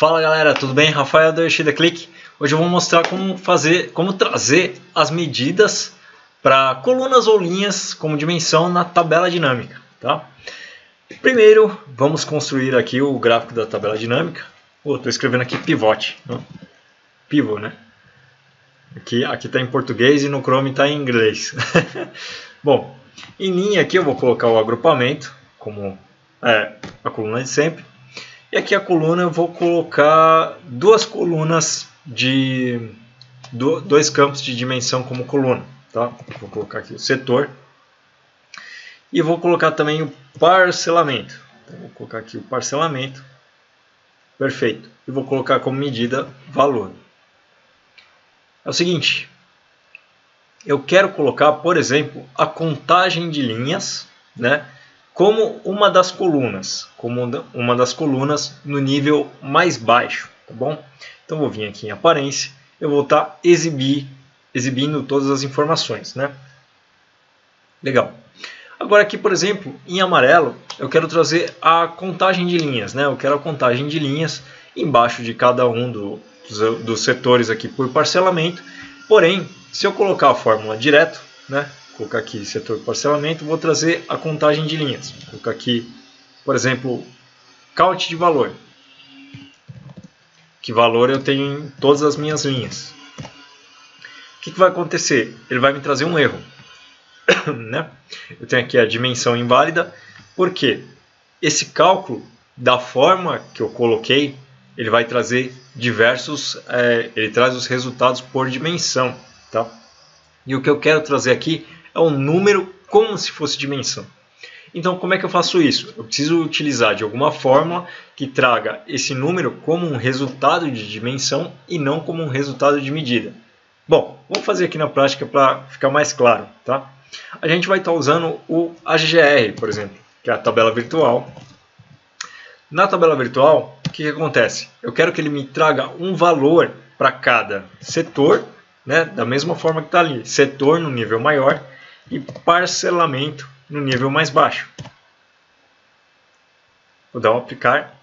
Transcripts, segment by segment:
Fala galera, tudo bem? Rafael do Yoshida Click. Hoje eu vou mostrar como trazer as medidas para colunas ou linhas como dimensão na tabela dinâmica, tá? Primeiro, vamos construir aqui o gráfico da tabela dinâmica. Estou escrevendo aqui pivote, não? Pivot, né? Aqui está em português e no Chrome está em inglês. Bom, em linha aqui eu vou colocar o agrupamento, como a coluna de sempre. E aqui a coluna eu vou colocar duas colunas dois campos de dimensão como coluna, tá? Vou colocar aqui o setor e vou colocar também o parcelamento. Então, vou colocar aqui o parcelamento, perfeito. E vou colocar como medida valor. É o seguinte, eu quero colocar, por exemplo, a contagem de linhas, né? Como uma das colunas no nível mais baixo, tá bom? Então vou vir aqui em aparência, eu vou estar exibindo todas as informações, né? Legal. Agora aqui, por exemplo, em amarelo, eu quero trazer a contagem de linhas, né? Eu quero a contagem de linhas embaixo de cada um dos setores aqui por parcelamento. Porém, se eu colocar a fórmula direto, né? Vou colocar aqui setor de parcelamento, vou trazer a contagem de linhas. Vou colocar aqui, por exemplo, count de valor. Que valor eu tenho em todas as minhas linhas. O que vai acontecer? Ele vai me trazer um erro. Né? Eu tenho aqui a dimensão inválida, porque esse cálculo, da forma que eu coloquei, ele vai trazer ele traz os resultados por dimensão. Tá? E o que eu quero trazer aqui é um número como se fosse dimensão. Então, como é que eu faço isso? Eu preciso utilizar de alguma fórmula que traga esse número como um resultado de dimensão e não como um resultado de medida. Bom, vamos fazer aqui na prática para ficar mais claro. Tá? A gente vai estar usando o AGGR, por exemplo, que é a tabela virtual. Na tabela virtual, o que acontece? Eu quero que ele me traga um valor para cada setor, né? Da mesma forma que está ali, setor no nível maior e parcelamento no nível mais baixo. Vou dar um aplicar.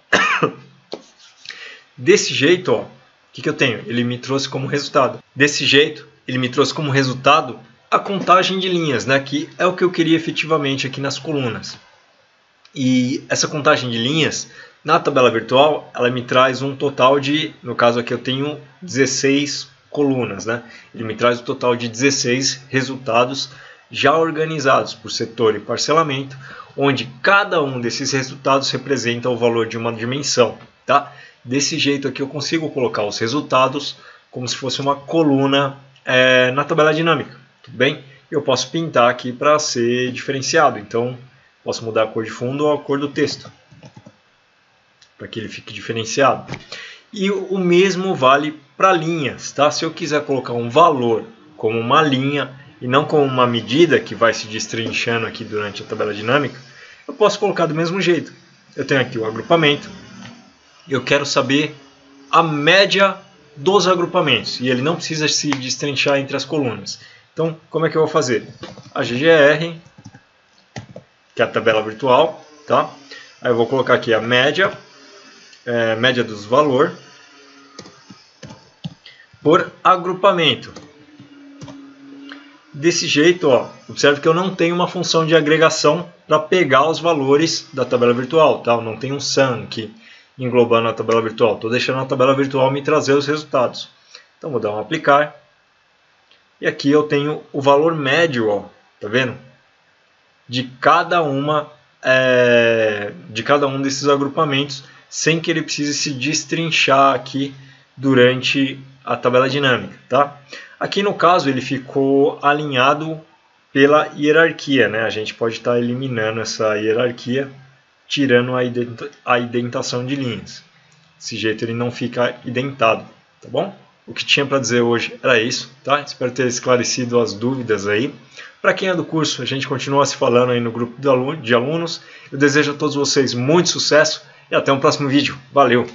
Desse jeito, ó, o que eu tenho? Ele me trouxe como resultado. Desse jeito, ele me trouxe como resultado a contagem de linhas, né? Que é o que eu queria efetivamente aqui nas colunas. E essa contagem de linhas, na tabela virtual, ela me traz um total de, no caso aqui eu tenho 16 colunas, né? Ele me traz um total de 16 resultados já organizados por setor e parcelamento, onde cada um desses resultados representa o valor de uma dimensão. Tá? Desse jeito aqui eu consigo colocar os resultados como se fosse uma coluna na tabela dinâmica. Tudo bem? Eu posso pintar aqui para ser diferenciado, então posso mudar a cor de fundo ou a cor do texto, para que ele fique diferenciado. E o mesmo vale para linhas. Tá? Se eu quiser colocar um valor como uma linha e não como uma medida que vai se destrinchando aqui durante a tabela dinâmica, eu posso colocar do mesmo jeito. Eu tenho aqui o agrupamento, eu quero saber a média dos agrupamentos, e ele não precisa se destrinchar entre as colunas. Então, como é que eu vou fazer? A GGR, que é a tabela virtual, tá? Aí eu vou colocar aqui a média, média dos valores, por agrupamento. Desse jeito, ó, observe que eu não tenho uma função de agregação para pegar os valores da tabela virtual. Tá? Eu não tenho um sum aqui englobando a tabela virtual. Estou deixando a tabela virtual me trazer os resultados. Então vou dar um aplicar. E aqui eu tenho o valor médio, ó, tá vendo? De cada um desses agrupamentos, sem que ele precise se destrinchar aqui durante a tabela dinâmica. Tá? Aqui no caso ele ficou alinhado pela hierarquia, né? A gente pode estar eliminando essa hierarquia, tirando a indentação de linhas. Desse jeito ele não fica indentado, tá bom? O que tinha para dizer hoje era isso, tá? Espero ter esclarecido as dúvidas aí. Para quem é do curso, a gente continua se falando aí no grupo de alunos. Eu desejo a todos vocês muito sucesso e até um próximo vídeo. Valeu!